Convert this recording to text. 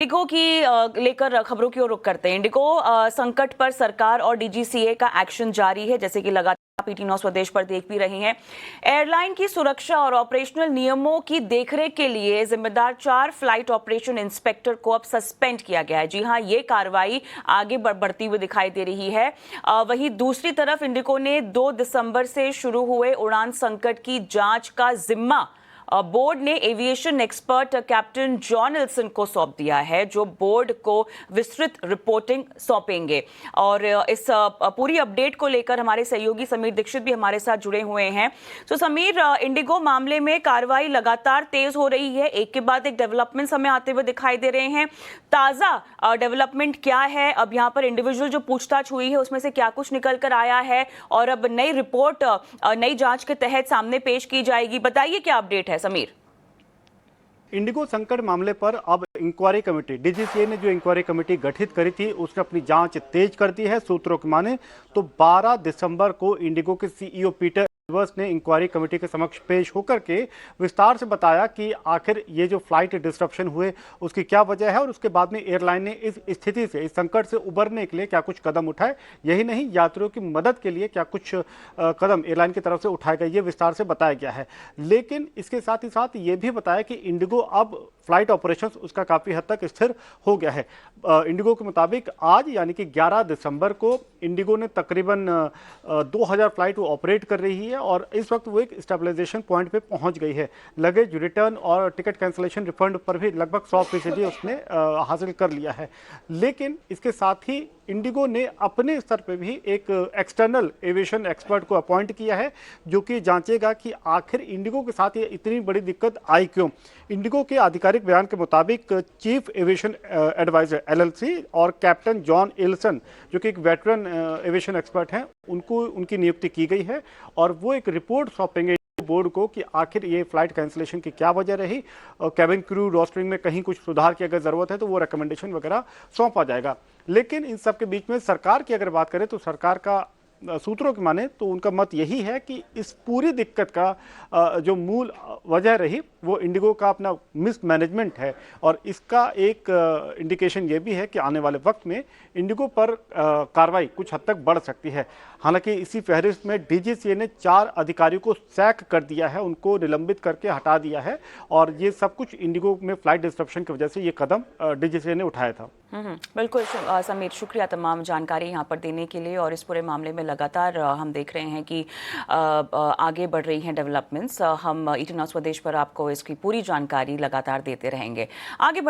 Indigo की लेकर खबरों की ओर रुख करते हैं। इंडिगो संकट पर सरकार और डीजीसीए का एक्शन जारी है, जैसे कि लगातार पीटी 9 स्वदेश पर देख भी रहे हैं। एयरलाइन की सुरक्षा और ऑपरेशनल नियमों की देखरेख के लिए जिम्मेदार 4 फ्लाइट ऑपरेशन इंस्पेक्टर को अब सस्पेंड किया गया है। जी हां, ये कार्रवाई आगे बढ़ती हुई दिखाई दे रही है। वहीं दूसरी तरफ इंडिगो ने 2 दिसंबर से शुरू हुए उड़ान संकट की जांच का जिम्मा बोर्ड ने एविएशन एक्सपर्ट कैप्टन जॉन इल्सन को सौंप दिया है, जो बोर्ड को विस्तृत रिपोर्टिंग सौंपेंगे। और इस पूरी अपडेट को लेकर हमारे सहयोगी समीर दीक्षित भी हमारे साथ जुड़े हुए हैं। तो समीर, इंडिगो मामले में कार्रवाई लगातार तेज हो रही है, एक के बाद एक डेवलपमेंट्स हमें आते हुए दिखाई दे रहे हैं। ताजा डेवलपमेंट क्या है? अब यहाँ पर इंडिविजुअल जो पूछताछ हुई है उसमें से क्या कुछ निकल कर आया है और अब नई रिपोर्ट नई जांच के तहत सामने पेश की जाएगी? बताइए क्या अपडेट है समीर। इंडिगो संकट मामले पर अब इंक्वायरी कमेटी, डीजीसीए ने जो इंक्वायरी कमेटी गठित करी थी उसने अपनी जांच तेज कर दी है। सूत्रों की माने तो 12 दिसंबर को इंडिगो के सीईओ पीटर एल्बर्स ने इंक्वायरी कमेटी के समक्ष पेश होकर के विस्तार से बताया कि आखिर ये जो फ्लाइट डिसरप्शन हुए उसकी क्या वजह है और उसके बाद में एयरलाइन ने इस स्थिति से, इस संकट से उबरने के लिए क्या कुछ कदम उठाए। यही नहीं, यात्रियों की मदद के लिए क्या कुछ कदम एयरलाइन की तरफ से उठाए गए, ये विस्तार से बताया गया है। लेकिन इसके साथ ही साथ ये भी बताया कि इंडिगो अब फ्लाइट ऑपरेशंस उसका काफी हद तक स्थिर हो गया है। इंडिगो के मुताबिक आज यानी कि 11 दिसंबर को इंडिगो ने तकरीबन 2000 फ्लाइट वो ऑपरेट कर रही है और इस वक्त वो एक स्टेबलाइजेशन पॉइंट पे पहुंच गई है। लगेज रिटर्न और टिकट कैंसिलेशन रिफंड पर भी लगभग 100% उसने हासिल कर लिया है। लेकिन इसके साथ ही इंडिगो ने अपने स्तर पे भी एक एक्सटर्नल एविएशन एक्सपर्ट को अपॉइंट किया है, जो कि जांचेगा कि आखिर इंडिगो के साथ ये इतनी बड़ी दिक्कत आई क्यों। इंडिगो के आधिकारिक बयान के मुताबिक चीफ एविएशन एडवाइजर एलएलसी और कैप्टन जॉन इल्सन, जो कि एक वेटरन एविएशन एक्सपर्ट हैं, उनकी नियुक्ति की गई है और वो एक रिपोर्ट सौंपेंगे बोर्ड को कि आखिर ये फ्लाइट कैंसिलेशन की क्या वजह रही। कैबिन क्रू रोस्टरिंग में कहीं कुछ सुधार की अगर जरूरत है तो वो रिकमेंडेशन वगैरह सौंपा जाएगा। लेकिन इन सब के बीच में सरकार की अगर बात करें तो सरकार का सूत्रों की माने तो उनका मत यही है कि इस पूरी दिक्कत का जो मूल वजह रही वो इंडिगो का अपना मिसमैनेजमेंट है और इसका एक इंडिकेशन ये भी है कि आने वाले वक्त में इंडिगो पर कार्रवाई कुछ हद तक बढ़ सकती है। हालांकि इसी फहरिस्त में डीजीसीए ने 4 अधिकारियों को सैक कर दिया है, उनको निलंबित करके हटा दिया है और ये सब कुछ इंडिगो में फ्लाइट डिसरप्शन की वजह से ये कदम डीजीसीए ने उठाया था। बिल्कुल समीर, शुक्रिया तमाम जानकारी यहाँ पर देने के लिए। और इस पूरे मामले में लगातार हम देख रहे हैं कि आगे बढ़ रही हैं डेवलपमेंट्स। हम ईटी 9 स्वदेश पर आपको इसकी पूरी जानकारी लगातार देते रहेंगे। आगे